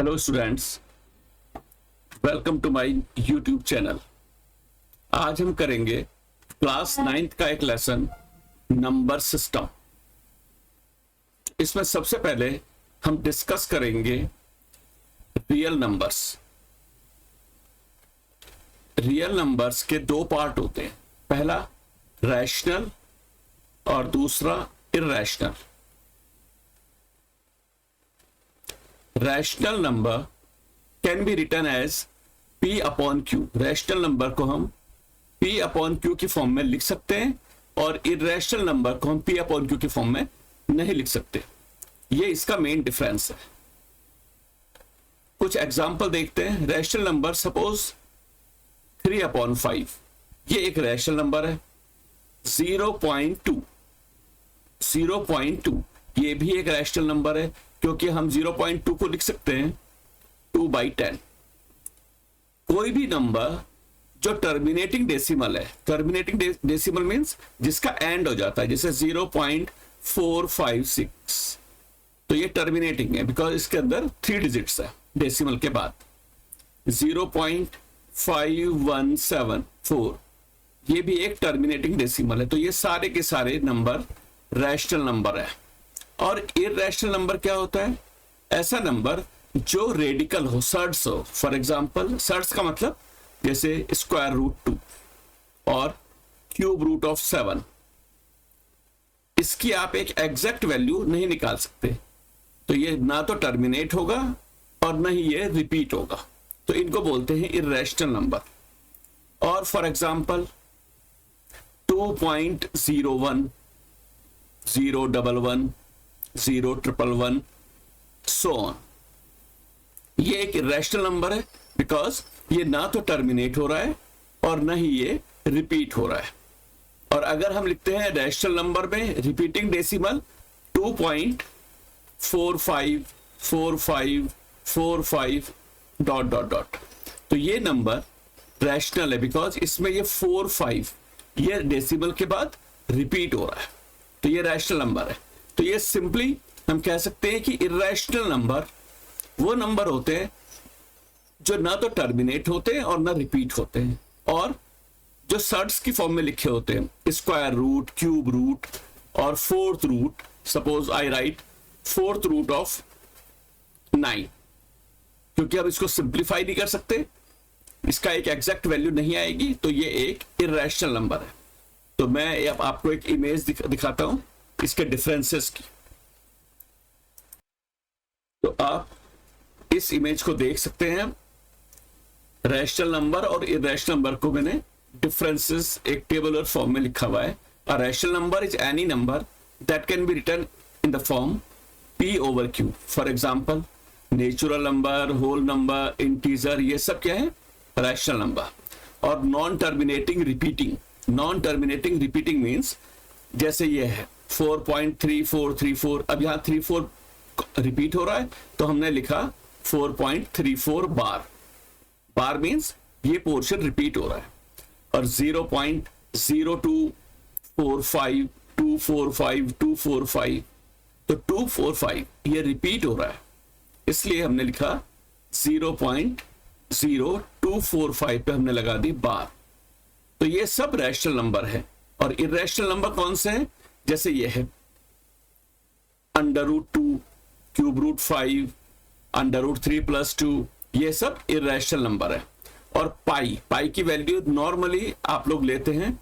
Hello students, welcome to my YouTube channel. आज हम करेंगे क्लास 9th का एक लेसन नंबर सिस्टम। इसमें सबसे पहले हम डिस्कस करेंगे रियल नंबर्स। रियल नंबर्स के दो पार्ट होते हैं, पहला रैशनल और दूसरा irrational. Rational number can be written as P upon Q। Rational number को हम P अपॉन Q की फॉर्म में लिख सकते हैं और इरैशनल नंबर को हम P अपॉन Q की फॉर्म में नहीं लिख सकते। ये इसका मेन डिफरेंस है। कुछ एग्जांपल देखते हैं। रैशनल नंबर सपोज 3 अपॉन 5, ये एक रैशनल नंबर है। 0.2 ये भी एक रैशनल नंबर है, क्योंकि हम 0.2 को लिख सकते हैं 2/10। कोई भी नंबर जो टर्मिनेटिंग डेसिमल है, टर्मिनेटिंग डेसिमल मींस जिसका एंड हो जाता है, जैसे 0.456, तो ये टर्मिनेटिंग है बिकॉज इसके अंदर 3 डिजिट्स है डेसिमल के बाद। 0.5174 ये भी एक टर्मिनेटिंग डेसिमल है। तो ये सारे के सारे नंबर रैशनल नंबर है। और इरैशनल नंबर क्या होता है? ऐसा नंबर जो रेडिकल हो, सर्ड्स हो। फॉर एग्जांपल, सर्ड्स का मतलब जैसे स्क्वायर रूट 2 और क्यूब रूट ऑफ 7। इसकी आप एक एग्जैक्ट वैल्यू नहीं निकाल सकते, तो ये ना तो टर्मिनेट होगा और ना ही ये रिपीट होगा, तो इनको बोलते हैं इरैशनल नंबर। और फॉर एग्जांपल 2.01, 011, 011, सो ऑन, ये एक इरैशनल नंबर है बिकॉज ये ना तो टर्मिनेट हो रहा है और ना ही ये रिपीट हो रहा है। और अगर हम लिखते हैं रैशनल नंबर में रिपीटिंग डेसिमल 2.454545 ... तो ये नंबर रैशनल है बिकॉज इसमें ये 45 ये डेसिमल के बाद रिपीट हो रहा है, तो ये रैशनल नंबर है। तो ये सिंपली हम कह सकते हैं कि इरैशनल नंबर वो नंबर होते हैं जो ना तो टर्मिनेट होते हैं और ना रिपीट होते हैं, और जो सर्ड्स की फॉर्म में लिखे होते हैं, स्क्वायर रूट, क्यूब रूट और fourth root. Suppose I write fourth root of 9, क्योंकि अब इसको सिंप्लीफाई नहीं कर सकते, इसका एक एग्जैक्ट वैल्यू नहीं आएगी, तो ये एक इरैशनल नंबर है। तो मैं अब आपको एक इमेज दिखाता हूं इसके डिफरेंसेस की। तो आप इस इमेज को देख सकते हैं। रैशनल नंबर और इरैशनल नंबर को मैंने डिफरेंसेस एक टेबुलर फॉर्म में लिखा हुआ है। A rational number is any number that can be written in the form P over Q। For example natural number, whole number, integer, ये सब क्या है? Rational number. और नॉन टर्मिनेटिंग रिपीटिंग मींस जैसे ये है 4.3434, अब यहां 34 रिपीट हो रहा है तो हमने लिखा 4.34 बार मींस ये पोर्शन रिपीट हो रहा है। और 0.0245 तो 245 ये रिपीट हो रहा है, इसलिए हमने लिखा 0.0245 पे हमने लगा दी बार। तो ये सब रैशनल नंबर है। और इरैशनल नंबर कौन से हैं? जैसे ये है √2, क्यूब रूट 5, √3 + 2, ये सब इरैशनल नंबर है। और पाई की वैल्यू नॉर्मली आप लोग लेते हैं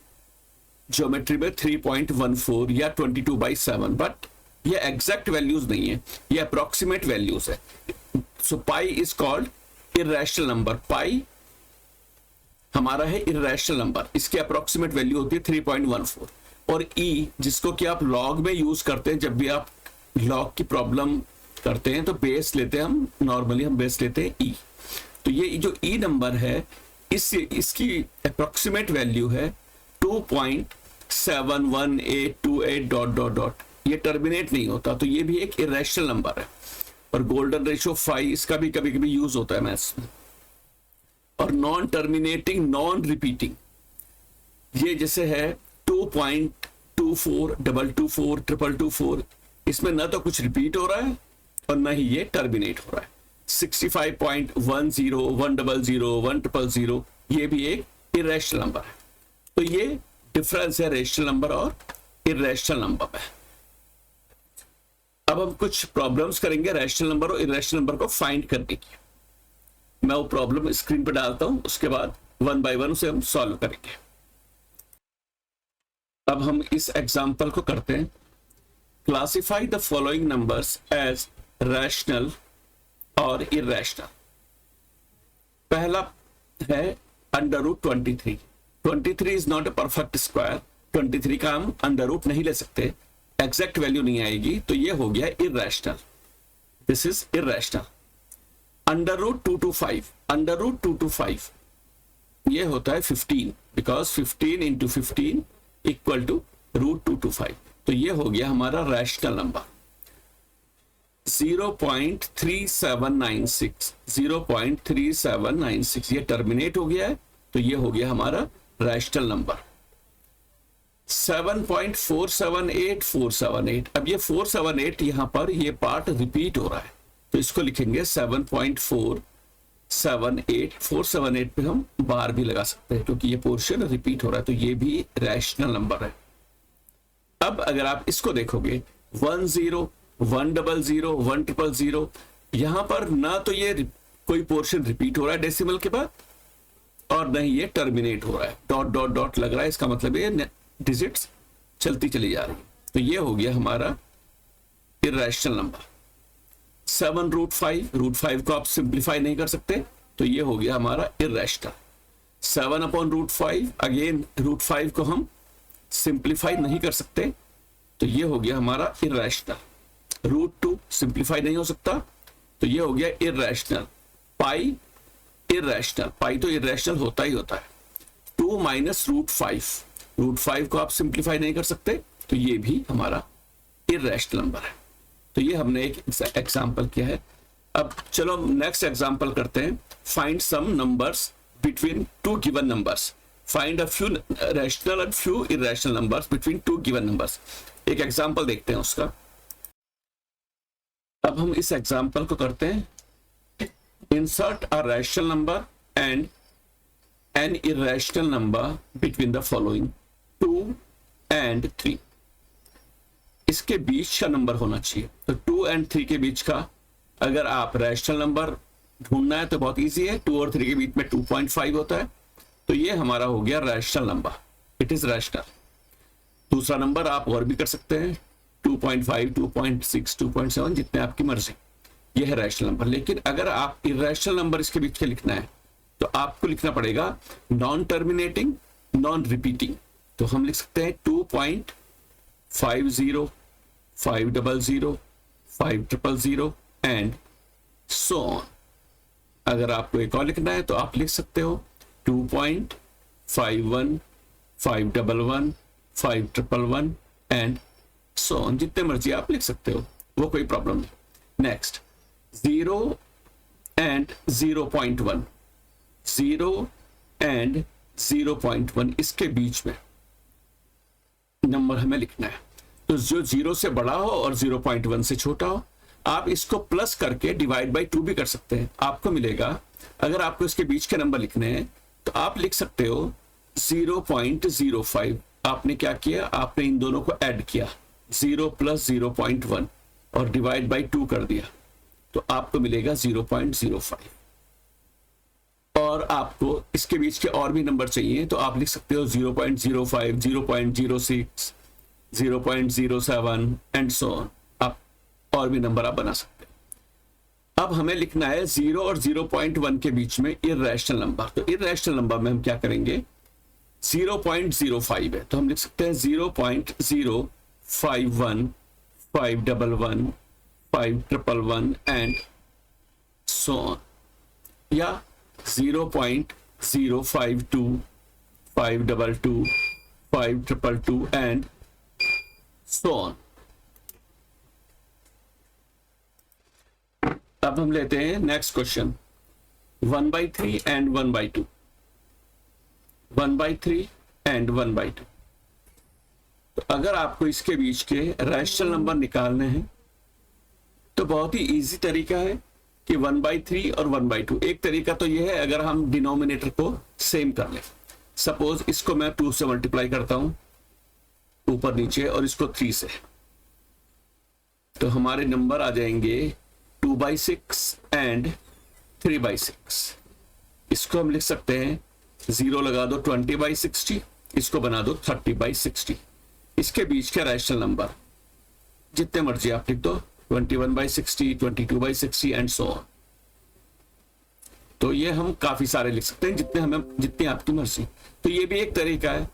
ज्योमेट्री में 3.14 या 22/7, बट ये एग्जैक्ट वैल्यूज नहीं है, ये अप्रोक्सीमेट वैल्यूज है। So pi is called irrational number. Pi हमारा है इरैशनल नंबर, इसकी अप्रोक्सीमेट वैल्यू होती है 3.14। और ई, जिसको कि आप लॉग में यूज करते हैं, जब भी आप लॉग की प्रॉब्लम करते हैं तो बेस लेते हैं हम, नॉर्मली हम बेस लेते हैं ई। तो ये जो ई नंबर है इसकी अप्रोक्सीमेट वैल्यू है 2.71828 ... ये टर्मिनेट नहीं होता, तो ये भी एक इरैशनल नंबर है। और गोल्डन रेशियो 5, इसका भी कभी कभी यूज होता है मैथ्स में। और नॉन टर्मिनेटिंग, नॉन रिपीटिंग, ये जैसे है 2.24, 224, 224, इसमें ना तो कुछ रिपीट हो रहा है और ना ही ये टर्मिनेट हो रहा है। 65.10, 100, 100, ये भी एक इरेशनल नंबर है। तो ये डिफरेंस है रेशनल नंबर और इरेशनल नंबर में। अब हम कुछ प्रॉब्लम्स करेंगे रैशनल नंबर और इरेशनल नंबर को फाइंड करने की। मैं वो प्रॉब्लम स्क्रीन पर डालता हूं, उसके बाद वन बाय वन उसे हम सॉल्व करेंगे। अब हम इस एग्जांपल को करते हैं। Classify the following numbers as rational और इरेशनल। पहला है under root 23। 23 is not a perfect square. 23 का हम अंडर रूट नहीं ले सकते, एग्जैक्ट वैल्यू नहीं आएगी, तो ये हो गया irrational. This is irrational. Under root 225, under root 225 ये होता है 15, because 15 into 15 equal to root 225। तो ये हो गया हमारा रैशनल नंबर। 0.3796, 0.3796 ये टर्मिनेट हो गया है, तो ये हो गया हमारा रैशनल नंबर। 7.478478, अब ये 478 यहां पर ये पार्ट रिपीट हो रहा है, तो इसको लिखेंगे 7.478। 478 पे हम बार भी लगा सकते हैं क्योंकि ये पोर्शन रिपीट हो रहा है, तो ये भी रैशनल नंबर है। अब अगर आप इसको देखोगे 10, 100, 100, यहां पर ना तो ये कोई पोर्शन रिपीट हो रहा है डेसिमल के बाद, और नहीं ये टर्मिनेट हो रहा है, डॉट डॉट डॉट लग रहा है, इसका मतलब ये डिजिट्स चलती चली जा रही है। तो ये हो गया हमारा इरेशनल नंबर। 7 रूट 5, रूट 5 को आप सिंप्लीफाई नहीं कर सकते, तो ये हो गया हमारा irrational. 7 upon root 5, again root 5 को हम सिंप्लीफाई नहीं कर सकते, तो ये हो गया हमारा इरेशनल। रूट 2 सिंप्लीफाई नहीं हो सकता, तो ये हो गया इरेशनल। पाई इरेशनल, पाई तो इरेशनल होता ही होता है। 2 माइनस रूट 5, रूट 5 को आप सिंप्लीफाई नहीं कर सकते, तो ये भी हमारा इरेशनल नंबर है। तो ये हमने एक एग्जांपल किया है। अब चलो नेक्स्ट एग्जांपल करते हैं। Find some numbers between two given numbers. Find a few rational and few irrational numbers between two given numbers. एक एग्जांपल देखते हैं उसका। अब हम इस एग्जांपल को करते हैं। Insert a rational number and an irrational number between the following 2 and 3। इसके बीच का नंबर होना चाहिए। तो 2 and 3 के बीच का अगर आप रैशनल नंबर ढूंढना है तो बहुत इजी है। 2 और 3 के बीच में 2.5 होता है, तो ये हमारा हो गया rational number, it is rational. दूसरा नंबर आप और भी कर सकते हैं, 2.5, 2.6, 2.7, जितने आपकी मर्जी, ये है रैशनल नंबर। लेकिन अगर आप इरेशनल नंबर इसके बीच के लिखना है तो आपको लिखना पड़ेगा नॉन टर्मिनेटिंग, नॉन रिपीटिंग। तो हम लिख सकते हैं 2.50, 500, 500 एंड सो ऑन। अगर आपको एक और लिखना है तो आप लिख सकते हो 2.51, 511, 511 एंड सो ऑन। जितने मर्जी आप लिख सकते हो, वो कोई प्रॉब्लम नहीं। नेक्स्ट 0 एंड 0.1, 0 एंड 0.1 इसके बीच में नंबर हमें लिखना है। तो जो 0 से बड़ा हो और 0.1 से छोटा हो, आप इसको प्लस करके डिवाइड बाय 2 भी कर सकते हैं। आपको मिलेगा, अगर आपको इसके बीच के नंबर लिखने हैं तो आप लिख सकते हो 0.05। आपने क्या किया, आपने इन दोनों को ऐड किया, 0 प्लस 0.1 और डिवाइड बाय 2 कर दिया, तो आपको मिलेगा 0.05। और आपको इसके बीच के और भी नंबर चाहिए तो आप लिख सकते हो 0.05, 0.06, 0.07 एंड सो ऑन। आप और भी नंबर आप बना सकते हैं। अब हमें लिखना है 0 और 0.1 के बीच में इरेशनल नंबर। तो इरेशनल नंबर में हम क्या करेंगे, 0.05 है तो हम लिख सकते हैं 0.051, 511, 511 एंड सो ऑन, या 0.052, 522, 522 एंड सो ऑन। अब हम लेते हैं नेक्स्ट क्वेश्चन, 1/3 एंड 1/2, 1/3 एंड 1/2। तो अगर आपको इसके बीच के रैशनल नंबर निकालने हैं तो बहुत ही इजी तरीका है कि 1/3 और 1/2। एक तरीका तो यह है अगर हम डिनोमिनेटर को सेम कर लें। सपोज इसको मैं 2 से मल्टीप्लाई करता हूं ऊपर नीचे और इसको 3 से, तो हमारे नंबर आ जाएंगे 2/6 एंड 3/6। इसको हम लिख सकते हैं 0 लगा दो 20/60, इसको बना दो 30/60। इसके बीच का रैशनल नंबर जितने मर्जी आप लिख दो, 21/60, 22/60 एंड सो ऑन। तो ये हम काफी सारे लिख सकते हैं, जितनी आपकी मर्जी। तो ये भी एक तरीका है।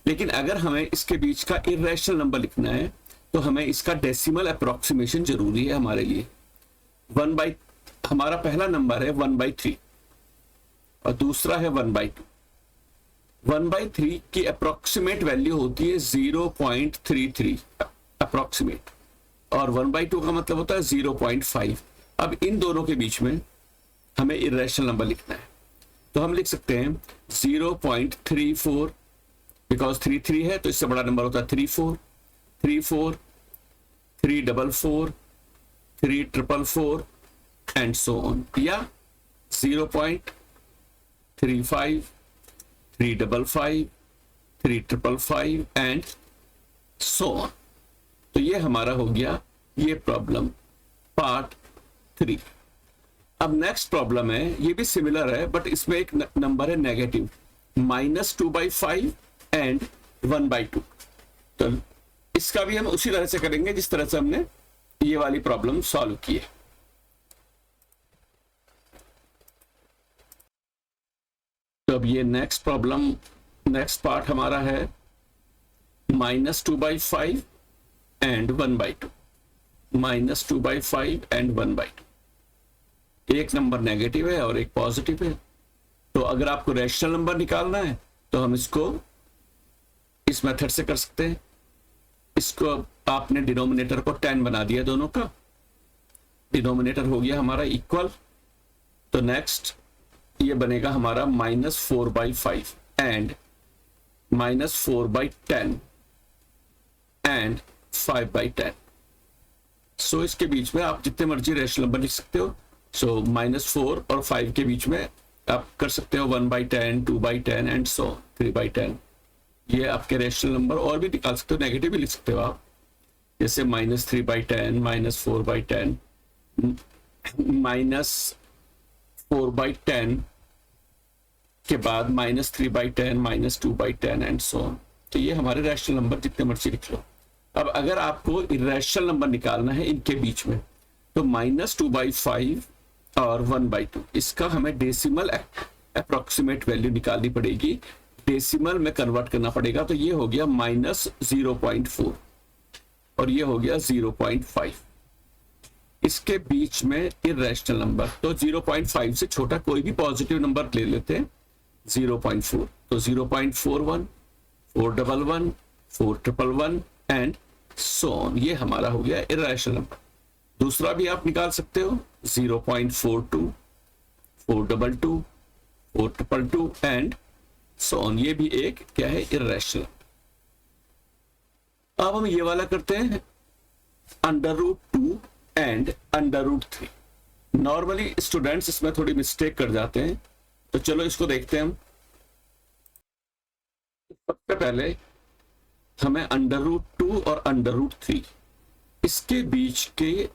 लेकिन अगर हमें इसके बीच का इर्रेशनल नंबर लिखना है तो हमें इसका डेसिमल अप्रोक्सीमेशन जरूरी है हमारे लिए। हमारा पहला नंबर है 1/3 और दूसरा है 1/2। 1/3 की अप्रोक्सीमेट वैल्यू होती है 0.33 अप्रोक्सीमेट, और 1/2 का मतलब होता है 0.5। अब इन दोनों के बीच में हमें इर्रेशनल नंबर लिखना है, तो हम लिख सकते हैं 0.34, बिकॉज 33 है तो इससे बड़ा नंबर होता है 34, 34, 344, 344 एंड सो ऑन, या 0.35, 355, 355 एंड सो ऑन। तो ये हमारा हो गया ये प्रॉब्लम पार्ट 3। अब नेक्स्ट प्रॉब्लम है, ये भी सिमिलर है बट इसमें एक नंबर है नेगेटिव, -2/5 एंड 1/2। तो इसका भी हम उसी तरह से करेंगे जिस तरह से हमने ये वाली प्रॉब्लम सॉल्व की है। तो अब ये नेक्स्ट पार्ट हमारा है -2/5 एंड 1/2, -2/5 एंड 1/2। एक नंबर नेगेटिव है और एक पॉजिटिव है। तो अगर आपको रैशनल नंबर निकालना है तो हम इसको इस मेथड से कर सकते हैं। इसको आपने डिनोमिनेटर को 10 बना दिया, दोनों का डिनोमिनेटर हो गया हमारा इक्वल। तो नेक्स्ट ये बनेगा हमारा -4/5 एंड -4/10 एंड 5/10। सो इसके बीच में आप जितने मर्जी रैशनल नंबर लिख सकते हो। सो -4 और 5 के बीच में आप कर सकते हो 1/10, 2/10 एंड सो 3/10। ये आपके रैशनल नंबर और भी निकाल सकते हो, नेगेटिव भी लिख सकते हो आप, जैसे -3/10, -4/10, -4/10 के बाद -3/10, -2/10 एंड सो ऑन। तो ये हमारे रैशनल नंबर जितने मर्जी लिख लो। अब अगर आपको इर्रेशनल नंबर निकालना है इनके बीच में, तो -2/5 और 1/2, इसका हमें डेसिमल अप्रोक्सीमेट वैल्यू निकालनी पड़ेगी, डेसिमल में कन्वर्ट करना पड़ेगा। तो ये हो गया -0.4 और ये हो गया 0.5। इसके बीच में इर्रेशनल नंबर, तो 0.5 से छोटा कोई भी पॉजिटिव नंबर ले लेते हैं, 0.4। तो 0.41, 411, 411 एंड सो ऑन। ये हमारा हो गया इर्रेशनल नंबर। दूसरा भी आप निकाल सकते हो, 0.42, 422, 422 एंड सो ऑन। ये भी एक क्या है, इर्रेशनल। अब हम ये वाला करते हैं √2 एंड √3। नॉर्मली स्टूडेंट्स इसमें थोड़ी मिस्टेक कर जाते हैं, तो चलो इसको देखते हैं हम। सबसे पहले हमें √2 और √3 इसके बीच के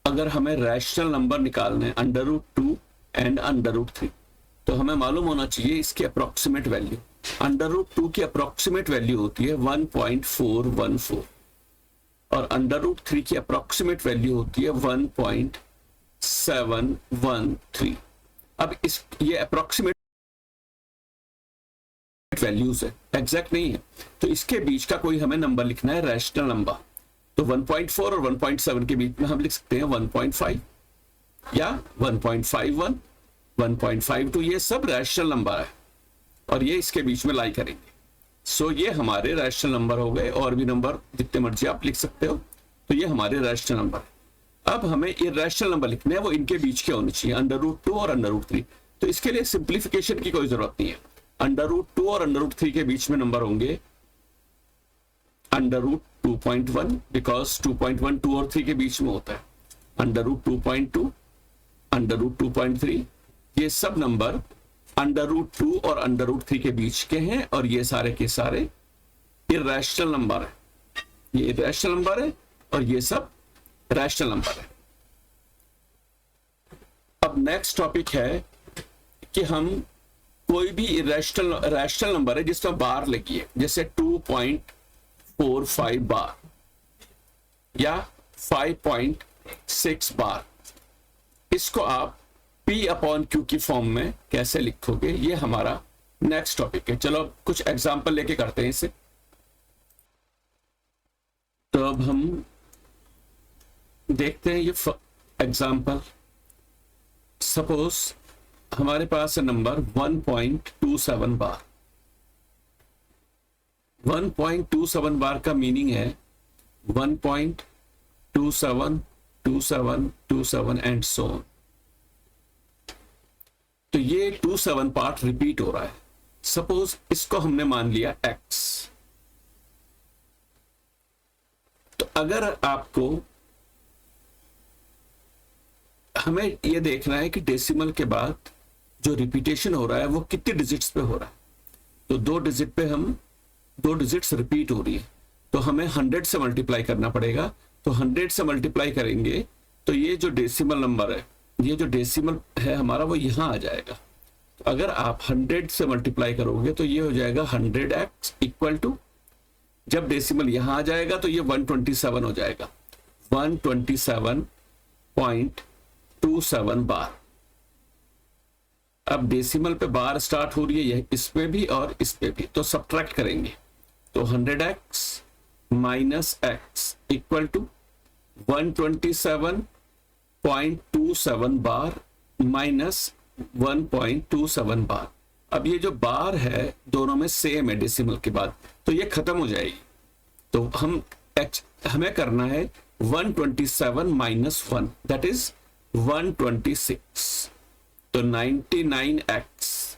अगर हमें रैशनल नंबर निकालने हैं, √2 एंड √3, तो हमें मालूम होना चाहिए इसकी अप्रोक्सीमेट वैल्यू। √2 की अप्रोक्सीमेट वैल्यू होती है 1.414 और √3 की अप्रोक्सीमेट वैल्यू होती है 1.713। अब ये अप्रोक्सीमेट वैल्यूज है, एग्जैक्ट नहीं है। तो इसके बीच का कोई हमें नंबर लिखना है, रैशनल नंबर। तो 1.4 और 1.7 के बीच में हम लिख सकते हैं 1.5 या 1.51, 1.52। ये सब रैशनल नंबर है और ये इसके बीच में लाई करेंगे। सो ये हमारे रैशनल नंबर हो गए, और भी नंबर जितने मर्जी आप लिख सकते हो। तो ये हमारे रैशनल नंबर है। अब हमें इर्रेशनल नंबर लिखने हैं, वो इनके बीच के होने चाहिए, √2 और √3। तो इसके लिए सिंप्लीफिकेशन की कोई जरूरत नहीं है। √2 और √3 के बीच में नंबर होंगे √2.1, बिकॉज 2.1 2 और 3 के बीच में होता है, √2.2, √2.3, ये सब नंबर √2 और √3 के बीच के हैं, और ये सारे के सारे इर्रेशनल नंबर है। ये इर्रेशनल नंबर है और ये सब रैशनल नंबर है। अब नेक्स्ट टॉपिक है कि हम कोई भी रैशनल नंबर है जिसमें बार लगी है, जैसे 2.45 बार या 5.6 बार, इसको आप P/Q की फॉर्म में कैसे लिखोगे, ये हमारा नेक्स्ट टॉपिक है। चलो कुछ एग्जांपल लेके करते हैं इसे। तो अब हम देखते हैं ये एग्जांपल। सपोज हमारे पास है नंबर 1.27 बार। 1.27 बार का मीनिंग है 1.27 27 27 एंड सो ऑन। तो ये 27 पार्ट रिपीट हो रहा है। सपोज इसको हमने मान लिया x। तो अगर आपको हमें यह देखना है कि डेसिमल के बाद जो रिपीटेशन हो रहा है वो कितने डिजिट्स पे हो रहा है, तो 2 डिजिट पे हम 2 डिजिट्स रिपीट हो रही है, तो हमें 100 से मल्टीप्लाई करना पड़ेगा। तो 100 से मल्टीप्लाई करेंगे तो ये जो डेसिमल नंबर है, ये जो डेसिमल है हमारा, वो यहां आ जाएगा। तो अगर आप 100 से मल्टीप्लाई करोगे तो ये हो जाएगा 100x इक्वल टू, जब डेसिमल यहां आ जाएगा तो ये 127 हो जाएगा, 127.27 बार। अब डेसिमल पे बार स्टार्ट हो रही है, इसमें भी और इस पे भी, तो सब्ट्रैक्ट करेंगे तो 100x minus x equal to 127.27 bar minus 1.27 bar. अब ये जो बार है दोनों में सेम है डेसिमल के बाद, तो ये खत्म हो जाएगी। तो हमें करना है 127 माइनस 1, दैट इज 126। तो 99x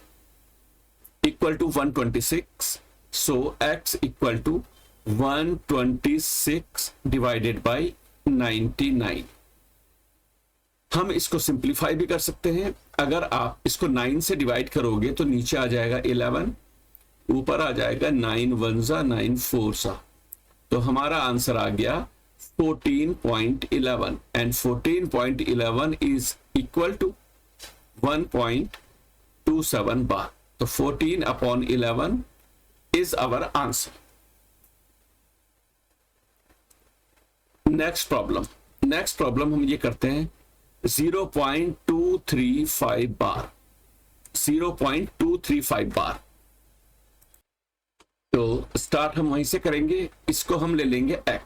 equal to 126, so x equal to 126 divided by 99। हम इसको सिंप्लीफाई भी कर सकते हैं। अगर आप इसको 9 से डिवाइड करोगे तो नीचे आ जाएगा 11, ऊपर आ जाएगा 9 1 9 4। तो हमारा आंसर आ गया 14.11 and 14.11 is equal to 1.27 bar. तो 14/11 is our answer. Next problem हम ये करते हैं 0.235 बार। 0.235 बार। तो स्टार्ट हम वहीं से करेंगे, इसको हम ले लेंगे x।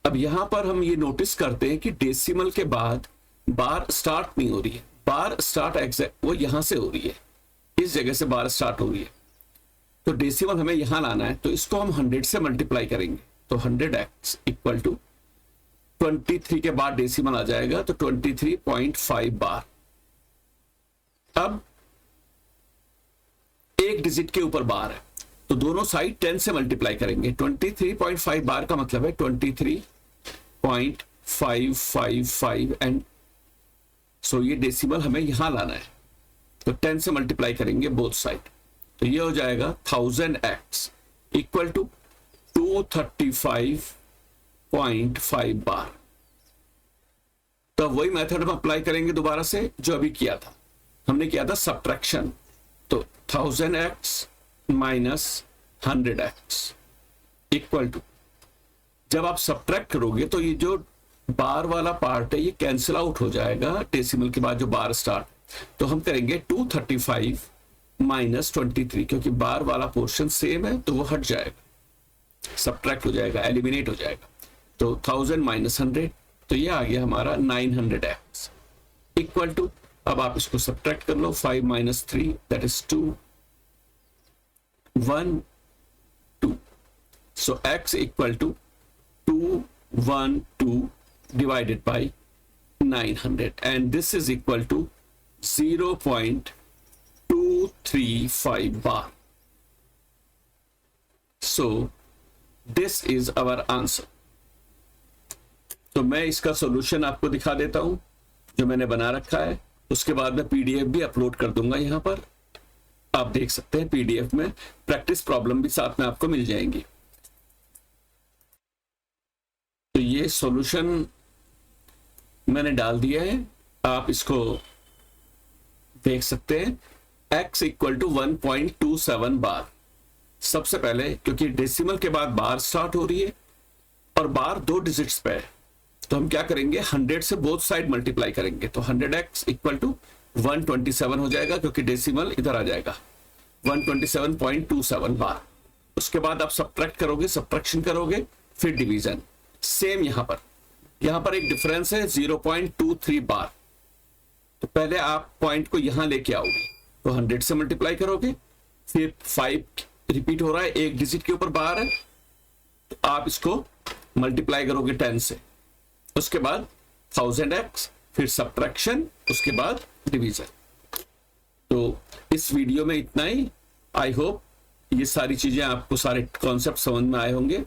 अब यहां पर हम ये नोटिस करते हैं कि डेसिमल के बाद बार स्टार्ट नहीं हो रही है, बार स्टार्ट एग्जैक्ट वो यहां से हो रही है, इस जगह से बार स्टार्ट हो रही है। तो डेसिमल हमें यहां लाना है, तो इसको हम 100 से मल्टीप्लाई करेंगे। तो 100x इक्वल टू 23 के बाद डेसिमल आ जाएगा, तो 23.5 बार। अब एक डिजिट के ऊपर बार है, तो दोनों साइड 10 से मल्टीप्लाई करेंगे। 23.5 बार का मतलब है 23.555 एंड सो ये डेसिमल हमें यहां लाना है, तो 10 से मल्टीप्लाई करेंगे बोथ साइड। तो ये हो जाएगा 1000x इक्वल टू 235.5 बार। तो वही मेथड हम अप्लाई करेंगे दोबारा से जो अभी किया था, हमने किया था सब्ट्रैक्शन। तो 1000x minus 100x equal to, जब आप सब्ट्रैक्ट करोगे तो ये जो बार वाला पार्ट है ये कैंसिल आउट हो जाएगा डेसिमल के बाद जो बार स्टार्ट। तो हम करेंगे 235 माइनस 23, क्योंकि बार वाला पोर्शन सेम है तो वो हट जाएगा, सब्ट्रैक्ट हो जाएगा, एलिमिनेट हो जाएगा। तो 1000 माइनस 100, तो ये आ गया हमारा 900x इक्वल टू, अब आप इसको सब्ट्रैक्ट कर लो, 5 minus 3 that is 2 1 2। So x equal to 212 divided by 900 and this is equal to 0.235 bar. So this is our answer. तो मैं इसका सॉल्यूशन आपको दिखा देता हूं। जो मैंने बना रखा है। उसके बाद मैं पीडीएफ भी अपलोड कर दूंगा यहाँ पर, आप देख सकते हैं। पीडीएफ में प्रैक्टिस प्रॉब्लम भी साथ में आपको मिल जाएंगी। तो ये सॉल्यूशन मैंने डाल दिया है, आप इसको देख सकते हैं। x इक्वल टू 1.27 बार। सबसे पहले क्योंकि डेसिमल के बाद बार स्टार्ट हो रही है और बार 2 डिजिट्स पे है, तो हम क्या करेंगे, 100 से बोथ साइड मल्टीप्लाई करेंगे। तो 100x इक्वल टू 127 हो जाएगा, क्योंकि डेसिमल इधर आ जाएगा, 127.27 बार। उसके बाद आप सब्ट्रैक्ट करोगे, सब्ट्रैक्शन करोगे, फिर डिवीजन। सेम यहां पर एक डिफरेंस है 0.23 बार। तो पहले आप पॉइंट को यहां लेके आओगे, तो 100 से मल्टीप्लाई करोगे, फिर 5 रिपीट हो रहा है, एक डिजिट के ऊपर बार है, तो आप इसको मल्टीप्लाई करोगे 10 से। उसके बाद 1000x, फिर सब्ट्रैक्शन, उसके बाद डिवीजन। तो इस वीडियो में इतना ही। आई होप ये सारी चीजें आपको, सारे कॉन्सेप्ट समझ में आए होंगे।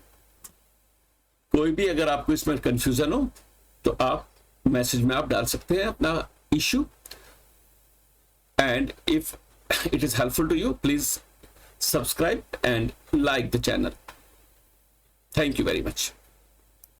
कोई भी अगर आपको इसमें कंफ्यूजन हो तो आप मैसेज में आप डाल सकते हैं अपना issue. And if it is helpful to you, please subscribe and like the channel. Thank you very much.